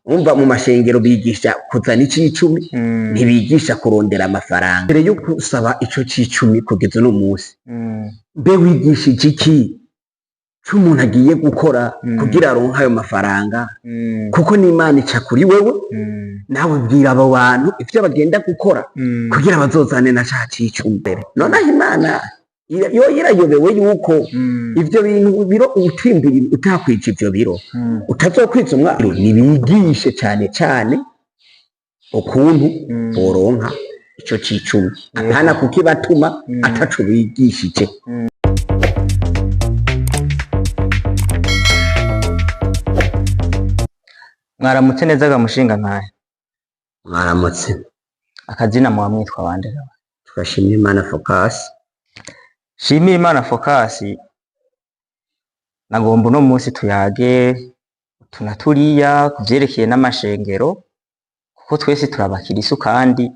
umva mu mashengero bigisha kuzana icicumi ntibigisha kurondera amafaranga mbere yo gusaba ico cicumi kugeza no munsi mbe wigishije iki c'umuntu agiye gukora kugira aronke ayo mafaranga kuko n'Imana ica kuri wewe nawe bwira abo bantu ivyo bagenda gukora kugira bazozane na ca cicumi mbere noneho Imana yo irayobewe yuko ivyo bintu biro utimbira utakwija ivyo biro utazokwiza umwaka nibigishe cane cane ukuntu boronka ico cicumi apana kukibatuma ataco bigishije. Mwaramutse neza gamushinga nkaye. Mwaramutse. Akazina muba mwitwa bande? Twashimye Imana Focus. Shimye Imana Focus. Nagomba no munsi tuyage tunaturiya kuvyerekeye n'amashengero kuko twese turabakirisu kandi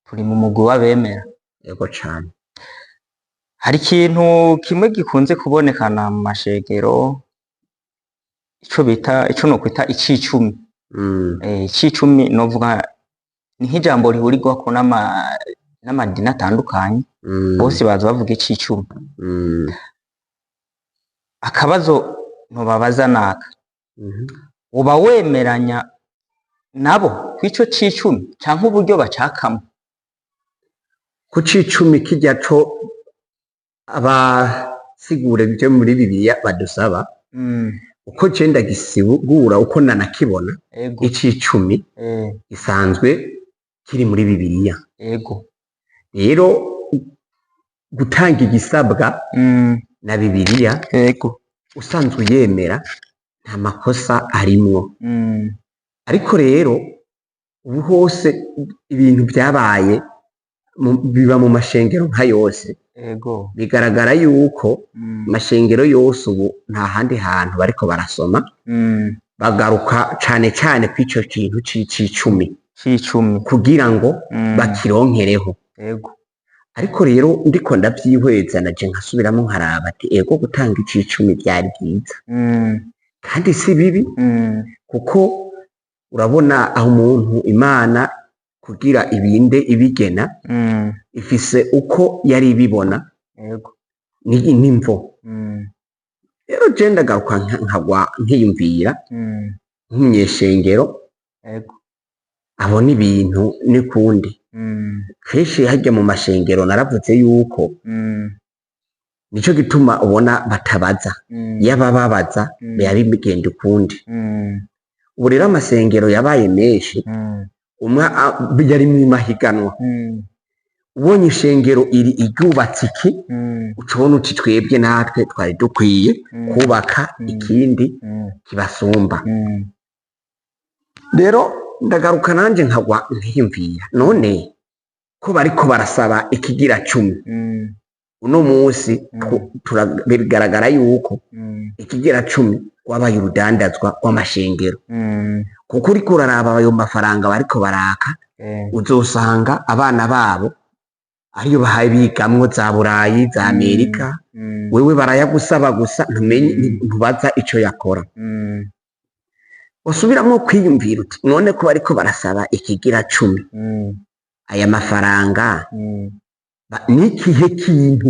turi mu mugwi w'abemera. Yego cane. Hari ikintu kimwe gikunze kubonekana mu mashengero ico nokwita icicumi. Icicumi novuga ni nk'ijambo rihurirwako n'amadini atandukanye bose baza bavuga icicumi. Akabazo ntubabaza naka uba wemeranya nabo kw'ico cicumi canke uburyo bacakamo? Ku cicumi kirya co abasigura byo muri Bibiliya badusaba uko cenda gisigura uko nanakibona icicumi gisanzwe kiri muri Bibiliya. Rero gutanga igisabwa na Bibiliya usanzwe yemera nta makosa arimwo. Ariko rero ubu hose ibintu byabaye biba mu mashengero nka yose bigaragara yuko mashengero yose ubu nta handi hantu bariko barasoma bagaruka cane cane kw'ico kintu c'icicumi kugira ngo bakironkereho. Ariko rero ndiko ndavyihweza naje nkasubiramo nkaraba ati ego gutanga icicumi byari byiza kandi si bibi kuko urabona aho umuntu Imana kugira ibinde ibigena ifise uko yari ibibona n'imvo. Rero je ndagaruka nkagwa nkiyumvira nk'umunyeshengero abona ibintu n'ikundi kenshi harya mu mashengero naravuze yuko nico gituma ubona batabaza yabababaza yari bigenda ukundi. Ubu rero amasengero yabaye menshi umwe yari mu mahiganwa ubonye ishengero iri iryubatse iki ucubona uti twebwe natwe twari dukwiye kubaka ikindi kibasumba. Rero ndagaruka nanje nkagwa nkiyumvira none ko bariko barasaba ikigira cumi uno munsi bigaragara yuko ikigira cumi wabaye urudandazwa rw'amashengero kuko uriko uraraba ayo mafaranga bariko baraka uzosanga abana babo ariyo bahaye bigamwo za Burayi za Amerika wewe barayagusaba gusa ntubaza ico yakora. Usubiramwo kwiyumvira uti none ko bariko barasaba ikigira cumi aya mafaranga nikihe kintu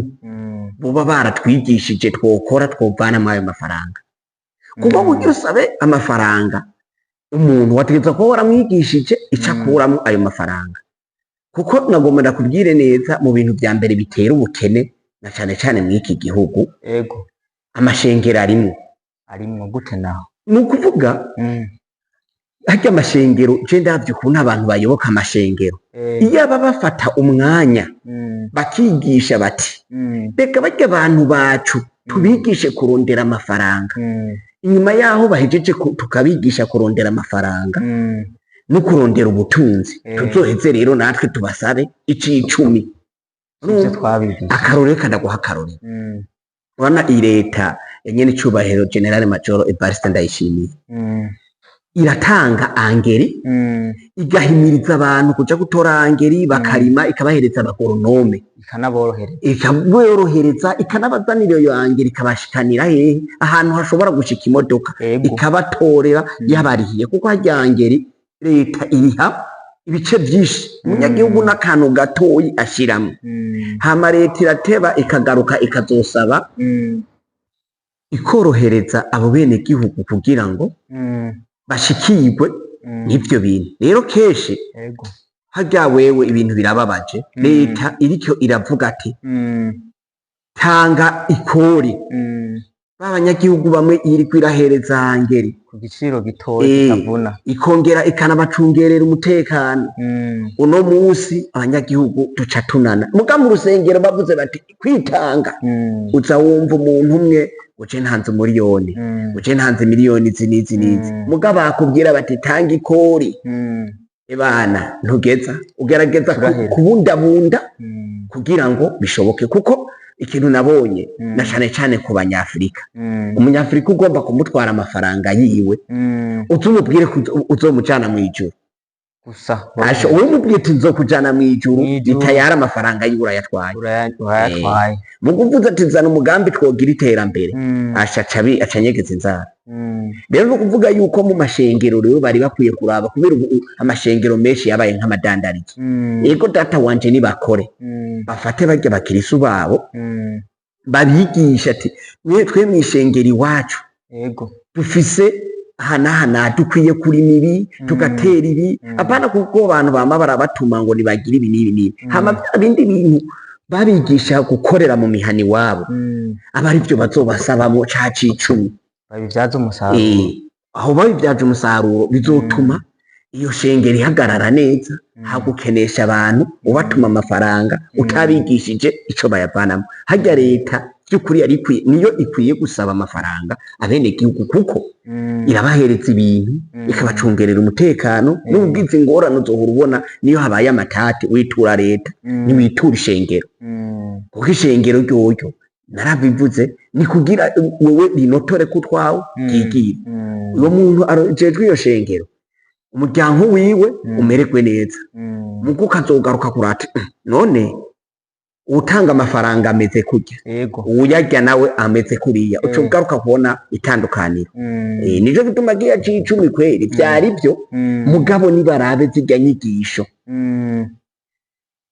boba baratwigishije twokora twovana mu ayo mafaranga kuko buryo usabe amafaranga umuntu wategetswe ko waramwigishije ico akuramo ayo mafaranga kuko nagomba kubwire neza mu bintu vya mbere bitera ubukene na cane cane mw'iki gihugu amashengero arimwo gute naho ni ukuvuga harya amashengero je ndavye ukuntu abantu bayoboka amashengero iyo aba bafata umwanya bakigisha bati reka barya abantu bacu tubigishe kurondera amafaranga inyuma yaho bahejeje tukabigisha kurondera amafaranga no kurondera ubutunzi tuzoheze rero natwe tubasabe icicumi. Akarorero kadaguha akarorero urabona Leta ya nyene icubahiro General Major Evariste Ndayishimiye iratanga angeri igahimiriza abantu kuja gutora angeri bakarima ikabahereza abagoronome ikaborohereza ikanabazanira iyo angeri ikabashikanira hehe ahantu hashobora gushika imodoka ikabatorera yabarihiye kuko harya angeri leta iriha ibice byinshi umunyagihugu n'akantu gatoyi ashiramo hama leta irateba ikagaruka ikazosaba ikorohereza abo bene gihugu kugira ngo bashikirwe n'ivyo bintu rero kenshi harya wewe ibintu birababaje leta iriko iravuga ati tanga ikori b'abanyagihugu bamwe iriko irahereza angeri ku giciro gitoya kitavuna ikongera ikanabacungerera umutekano uno musi abanyagihugu duca tunana muga mu rusengero bavuze bati kwitanga uza wumva umuntu umwe uje ntanze miliyoni uje ntanze miliyoni izi muga bakubwira bati tanga ikori ebana ntugeza ugerageza kubundabunda kugira ngo bishoboke kuko ikintu nabonye na cane ku banyafrika umunyafrika ugomba kumutwara amafaranga yiwe uzumubwire uzomujana mwijuru gusa uwo mubwire tuzokujana mwijuru bitayara amafaranga yiwe urayatwaye mukuvuza ati zana umugambi twogira iterambere acanyegeza inzara rero no kuvuga yuko mu mashengero rero bari bakwiye kuraba kubera amashengero menshi yabaye nk'amadandarizo yego data wanje ni bakore bafate barya bakirisu babo babigisha ati twe mwishengero iwacu yego dufise hana dukwiye kurima ibi tugatera ibi apana kuko abantu bama barabatuma ngo nibagira ibi n'ibi hama bindi bintu babigisha gukorera mu mihani wabo abari byo bazobasabamo ca c'Icicumi babivyaza umusaruro aho babivyaje umusaruro bizotuma iyo shengero ihagarara neza hagukenesha abantu ubatuma amafaranga utabigishije ico bayavanamo harya leta by'ukuri yari niyo ikwiye gusaba amafaranga abene gihugu kuko irabahereza ibintu ikabacungerera umutekano n'ubwiza ingorane uzohora ubona niyo habaye amatati witura leta niwitura ishengero kuko ishengero ryoryo narabivuze ni kugira wewe rinotore kutwawe kigira uwo muntu arojejwe iyo shengero umuryango wiwe umererwe neza muko kazogaruka kurata none utanga amafaranga ameze kurya uyarya nawe ameze kuriya uco ugaruka kubona itandukaniro nijo gituma giya c'Icicumi kweri vyari byo mugabo nibarabe zirya nyigisho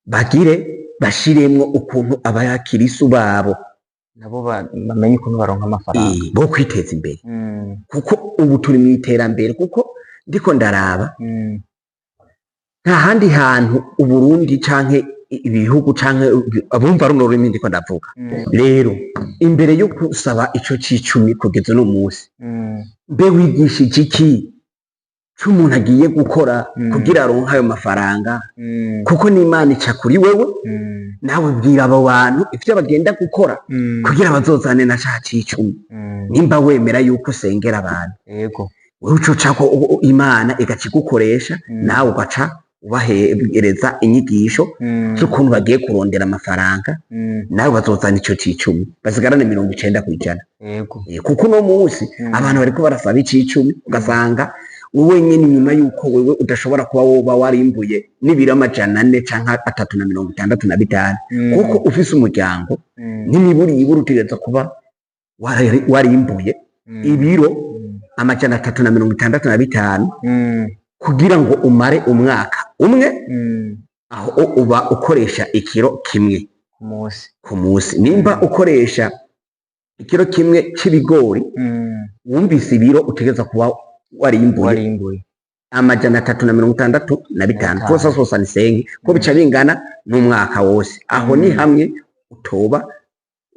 bagire bashiremwo ukuntu abayakirisu babo nabo bamenye ukuntu baronka amafaranga bo kwiteza imbere kuko ubu turi mu iterambere kuko ndiko ndaraba nta handi hantu uburundi canke ibihugu canke abumva runo rurimi ndiko ndavuga rero imbere yo kusaba ico c'Icicumi kugeza no musi mbe wigishije iki c'umuntu agiye gukora kugira aronka ayo mafaranga kuko n'Imana ica kuri wewe nawe bwira abo bantu ivyo bagenda gukora kugira bazozane na ca c'Icicumi nimba wemera yuko usengera abantu yego wewe uca ko Imana igacigukoresha nawe ugaca ubahereza inyigisho z'ukuntu bagiye kurondera amafaranga nawe bazozana ico c'Icicumi basigarane 90%. Yego kuko no musi abantu bariko barasaba c'Icicumi ugasanga wewe nyene nyuma yuko wewe udashobora kuba woba warimbuye n'ibiro 400 canke 365 kuko ufise umuryango n'imiburi utegereza kuba warimbuye ibiro 365 kugira ngo umare umwaka umwe aho uba ukoresha ikiro kimwe ku musi nimba ukoresha ikiro kimwe c'ibigori wumvise ibiro utegeza kuba warimbuye 365 kosa sosa nisenge ko bica bingana n'umwaka wose aho ni hamwe utoba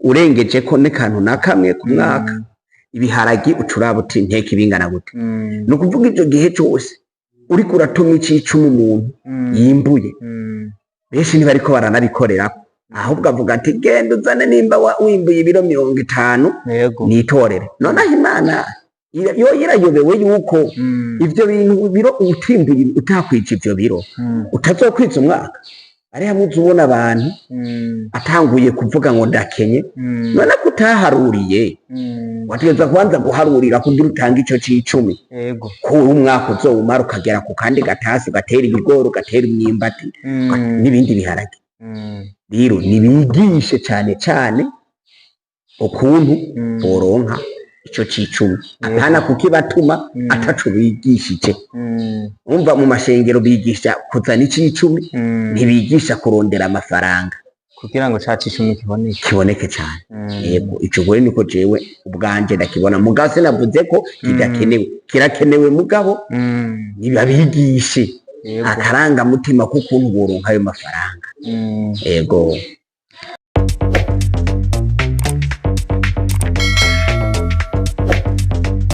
urengeje ko n'akantu na kamwe ku mwaka ibiharagi ucuraba uti nteke bingana gute no kuvuga ivyo gihe cyose uri kuratuma c'Icicumi umuntu yimbuye benshi ntibariko baranabikorera ahubwo avuga ati genda uzane nimba wimbuye ibiro 50 nitorere nonaho Imana yo yirayobewe yuko ivyo bintu biro utimbuye utakwija ivyo biro utazokwiza umwaka ari habuze ubona abantu atanguye kuvuga ngo ndakenye none ko utaharuriye wategeza kubanza guharurira kugira utange ico c'icumi ko umwaka uzowumara ukagera ku kandi gatasi ugatera ibigori ugatera imyimbati n'ibindi biharage rero nibigishe cane cane ukuntu boronka ico c'icumi apana kukibatuma ataco bigishije umva mu mashengero bigisha kuzana icicumi ntibigisha kurondera amafaranga kugira ngo ca c'icumi kiboneke cane yego ico gore niko jewe ubwanje ndakibona mugase navuze ko kidakenewe kirakenewe mugabo nibabigishe akaranga mutima kukuntu boronka ayo mafaranga yego